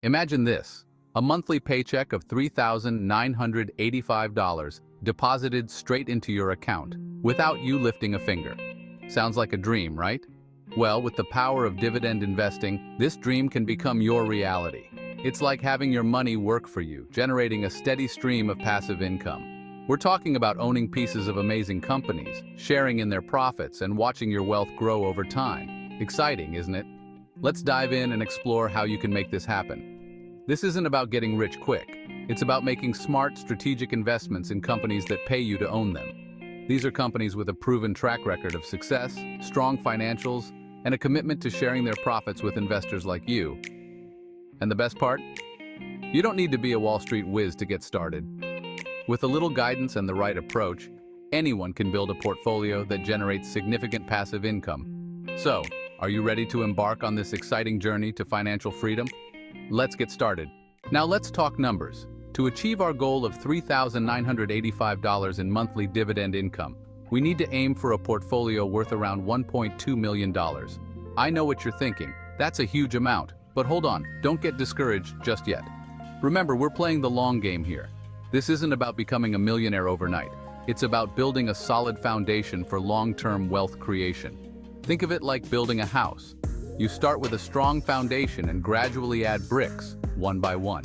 Imagine this, a monthly paycheck of $3,985 deposited straight into your account without you lifting a finger. Sounds like a dream, right? Well, with the power of dividend investing, this dream can become your reality. It's like having your money work for you, generating a steady stream of passive income. We're talking about owning pieces of amazing companies, sharing in their profits, and watching your wealth grow over time. Exciting, isn't it? Let's dive in and explore how you can make this happen. This isn't about getting rich quick. It's about making smart, strategic investments in companies that pay you to own them. These are companies with a proven track record of success, strong financials, and a commitment to sharing their profits with investors like you. And the best part? You don't need to be a Wall Street whiz to get started. With a little guidance and the right approach, anyone can build a portfolio that generates significant passive income. So, are you ready to embark on this exciting journey to financial freedom? Let's get started. Now let's talk numbers. To achieve our goal of $3,985 in monthly dividend income, we need to aim for a portfolio worth around $1.2 million. I know what you're thinking. That's a huge amount. But hold on, don't get discouraged just yet. Remember, we're playing the long game here. This isn't about becoming a millionaire overnight. It's about building a solid foundation for long-term wealth creation. Think of it like building a house. You start with a strong foundation and gradually add bricks, one by one.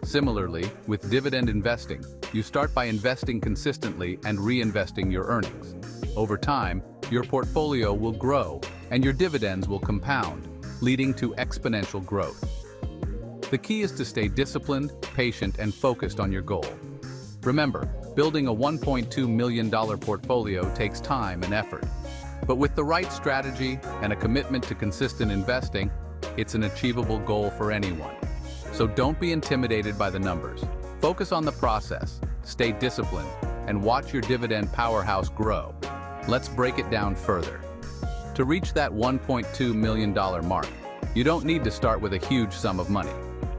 Similarly, with dividend investing, you start by investing consistently and reinvesting your earnings. Over time, your portfolio will grow and your dividends will compound, leading to exponential growth. The key is to stay disciplined, patient, and focused on your goal. Remember, building a $1.2 million portfolio takes time and effort. But with the right strategy and a commitment to consistent investing, it's an achievable goal for anyone. So don't be intimidated by the numbers. Focus on the process, stay disciplined, and watch your dividend powerhouse grow. Let's break it down further. To reach that $1.2 million mark, you don't need to start with a huge sum of money.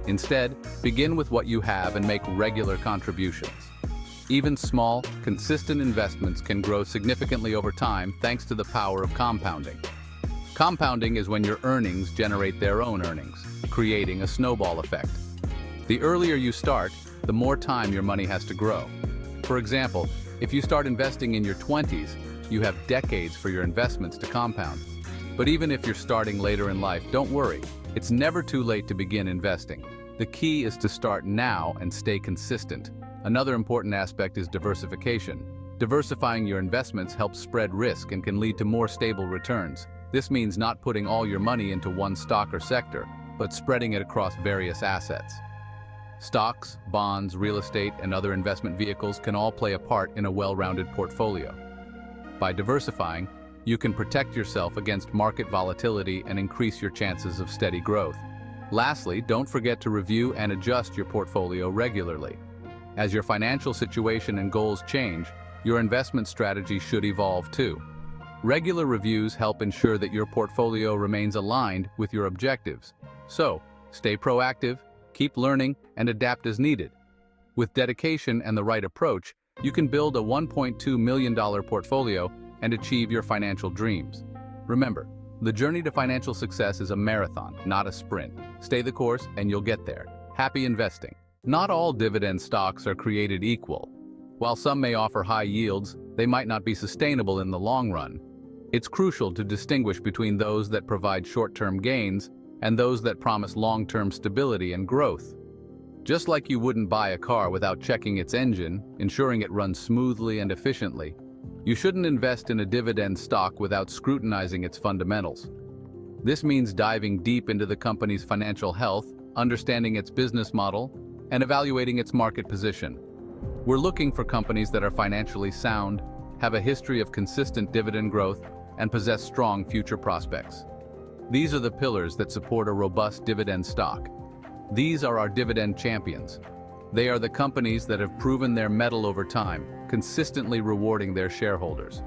Instead, begin with what you have and make regular contributions. Even small, consistent investments can grow significantly over time thanks to the power of compounding. Compounding is when your earnings generate their own earnings, creating a snowball effect. The earlier you start, the more time your money has to grow. For example, if you start investing in your 20s, you have decades for your investments to compound. But even if you're starting later in life, don't worry. It's never too late to begin investing. The key is to start now and stay consistent. Another important aspect is diversification. Diversifying your investments helps spread risk and can lead to more stable returns. This means not putting all your money into one stock or sector, but spreading it across various assets. Stocks, bonds, real estate, and other investment vehicles can all play a part in a well-rounded portfolio. By diversifying, you can protect yourself against market volatility and increase your chances of steady growth. Lastly, don't forget to review and adjust your portfolio regularly. As your financial situation and goals change, your investment strategy should evolve too. Regular reviews help ensure that your portfolio remains aligned with your objectives. So, stay proactive, keep learning, and adapt as needed. With dedication and the right approach, you can build a $1.2 million portfolio and achieve your financial dreams. Remember, the journey to financial success is a marathon, not a sprint. Stay the course and you'll get there. Happy investing. Not all dividend stocks are created equal. While some may offer high yields, they might not be sustainable in the long run. It's crucial to distinguish between those that provide short-term gains and those that promise long-term stability and growth. Just like you wouldn't buy a car without checking its engine, ensuring it runs smoothly and efficiently, you shouldn't invest in a dividend stock without scrutinizing its fundamentals. This means diving deep into the company's financial health, understanding its business model, and evaluating its market position. We're looking for companies that are financially sound, have a history of consistent dividend growth, and possess strong future prospects. These are the pillars that support a robust dividend stock. These are our dividend champions. They are the companies that have proven their mettle over time, consistently rewarding their shareholders.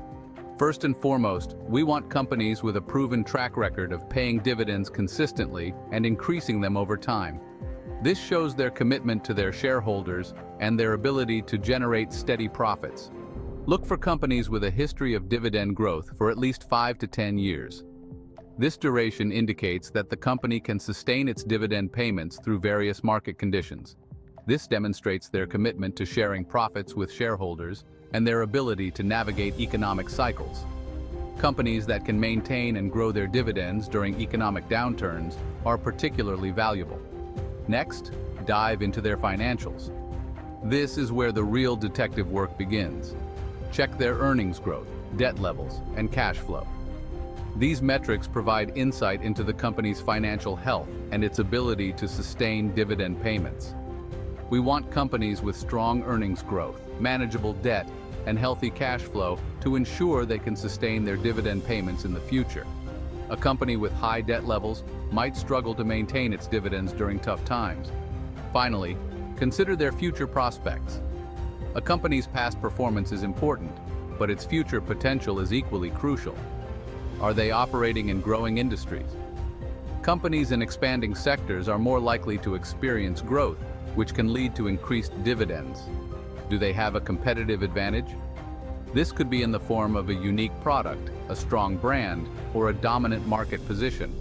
First and foremost, we want companies with a proven track record of paying dividends consistently and increasing them over time. This shows their commitment to their shareholders and their ability to generate steady profits. Look for companies with a history of dividend growth for at least 5 to 10 years. This duration indicates that the company can sustain its dividend payments through various market conditions. This demonstrates their commitment to sharing profits with shareholders and their ability to navigate economic cycles. Companies that can maintain and grow their dividends during economic downturns are particularly valuable. Next, dive into their financials. This is where the real detective work begins. Check their earnings growth, debt levels, and cash flow. These metrics provide insight into the company's financial health and its ability to sustain dividend payments. We want companies with strong earnings growth, manageable debt, and healthy cash flow to ensure they can sustain their dividend payments in the future. A company with high debt levels might struggle to maintain its dividends during tough times. Finally, consider their future prospects. A company's past performance is important, but its future potential is equally crucial. Are they operating in growing industries? Companies in expanding sectors are more likely to experience growth, which can lead to increased dividends. Do they have a competitive advantage? This could be in the form of a unique product, a strong brand, or a dominant market position.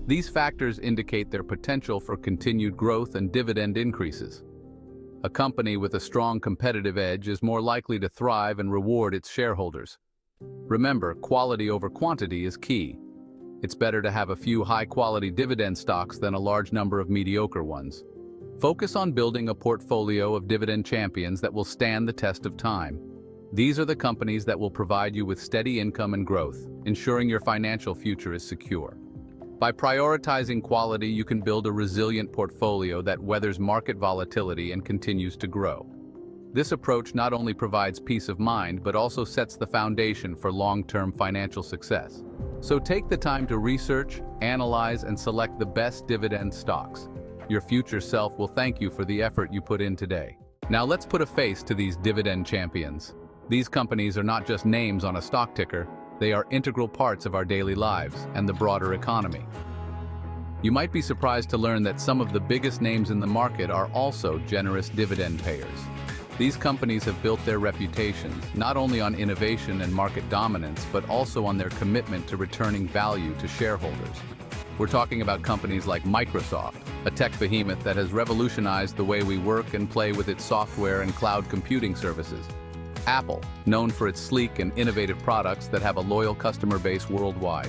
These factors indicate their potential for continued growth and dividend increases. A company with a strong competitive edge is more likely to thrive and reward its shareholders. Remember, quality over quantity is key. It's better to have a few high-quality dividend stocks than a large number of mediocre ones. Focus on building a portfolio of dividend champions that will stand the test of time. These are the companies that will provide you with steady income and growth, ensuring your financial future is secure. By prioritizing quality, you can build a resilient portfolio that weathers market volatility and continues to grow. This approach not only provides peace of mind, but also sets the foundation for long-term financial success. So take the time to research, analyze, and select the best dividend stocks. Your future self will thank you for the effort you put in today. Now let's put a face to these dividend champions. These companies are not just names on a stock ticker, they are integral parts of our daily lives and the broader economy. You might be surprised to learn that some of the biggest names in the market are also generous dividend payers. These companies have built their reputations not only on innovation and market dominance, but also on their commitment to returning value to shareholders. We're talking about companies like Microsoft, a tech behemoth that has revolutionized the way we work and play with its software and cloud computing services. Apple, known for its sleek and innovative products that have a loyal customer base worldwide.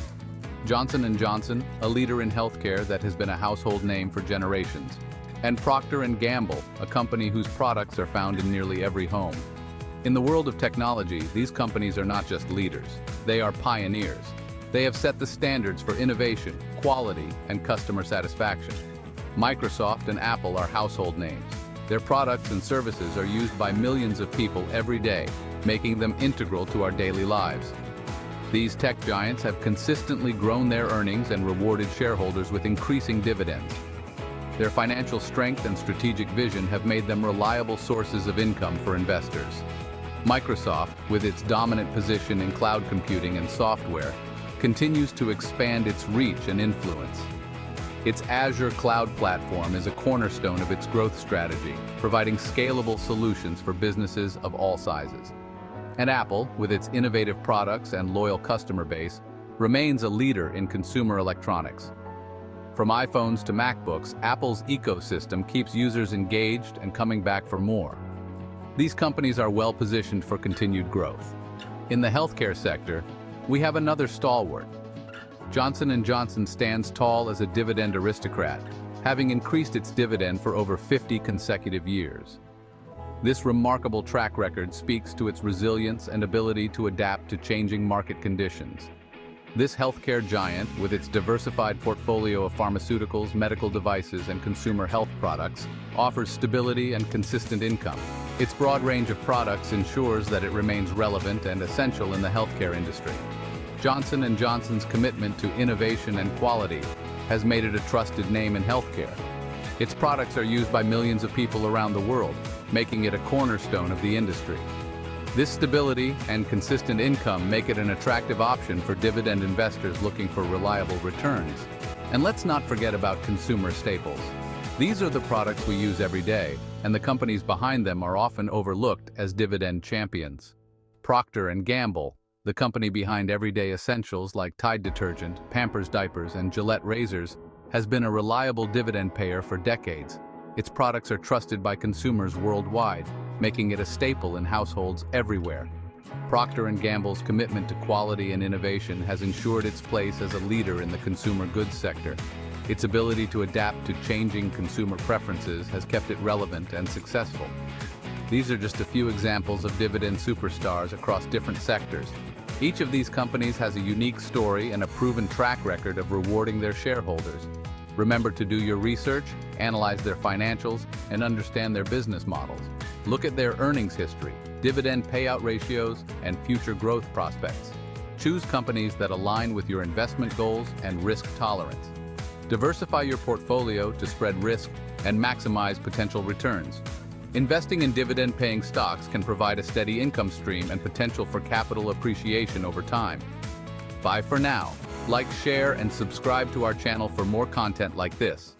Johnson & Johnson, a leader in healthcare that has been a household name for generations. And Procter & Gamble, a company whose products are found in nearly every home. In the world of technology, these companies are not just leaders, they are pioneers. They have set the standards for innovation, quality, and customer satisfaction. Microsoft and Apple are household names. Their products and services are used by millions of people every day, making them integral to our daily lives. These tech giants have consistently grown their earnings and rewarded shareholders with increasing dividends. Their financial strength and strategic vision have made them reliable sources of income for investors. Microsoft, with its dominant position in cloud computing and software, continues to expand its reach and influence. Its Azure cloud platform is a cornerstone of its growth strategy, providing scalable solutions for businesses of all sizes. And Apple, with its innovative products and loyal customer base, remains a leader in consumer electronics. From iPhones to MacBooks, Apple's ecosystem keeps users engaged and coming back for more. These companies are well positioned for continued growth. In the healthcare sector, we have another stalwart. Johnson & Johnson stands tall as a dividend aristocrat, having increased its dividend for over 50 consecutive years. This remarkable track record speaks to its resilience and ability to adapt to changing market conditions. This healthcare giant, with its diversified portfolio of pharmaceuticals, medical devices, and consumer health products, offers stability and consistent income. Its broad range of products ensures that it remains relevant and essential in the healthcare industry. Johnson & Johnson's commitment to innovation and quality has made it a trusted name in healthcare. Its products are used by millions of people around the world, making it a cornerstone of the industry. This stability and consistent income make it an attractive option for dividend investors looking for reliable returns. And let's not forget about consumer staples. These are the products we use every day, and the companies behind them are often overlooked as dividend champions. Procter & Gamble, the company behind everyday essentials like Tide detergent, Pampers diapers, and Gillette razors, has been a reliable dividend payer for decades. Its products are trusted by consumers worldwide, making it a staple in households everywhere. Procter & Gamble's commitment to quality and innovation has ensured its place as a leader in the consumer goods sector. Its ability to adapt to changing consumer preferences has kept it relevant and successful. These are just a few examples of dividend superstars across different sectors. Each of these companies has a unique story and a proven track record of rewarding their shareholders. Remember to do your research, analyze their financials, and understand their business models. Look at their earnings history, dividend payout ratios, and future growth prospects. Choose companies that align with your investment goals and risk tolerance. Diversify your portfolio to spread risk and maximize potential returns. Investing in dividend-paying stocks can provide a steady income stream and potential for capital appreciation over time. Bye for now. Like, share, and subscribe to our channel for more content like this.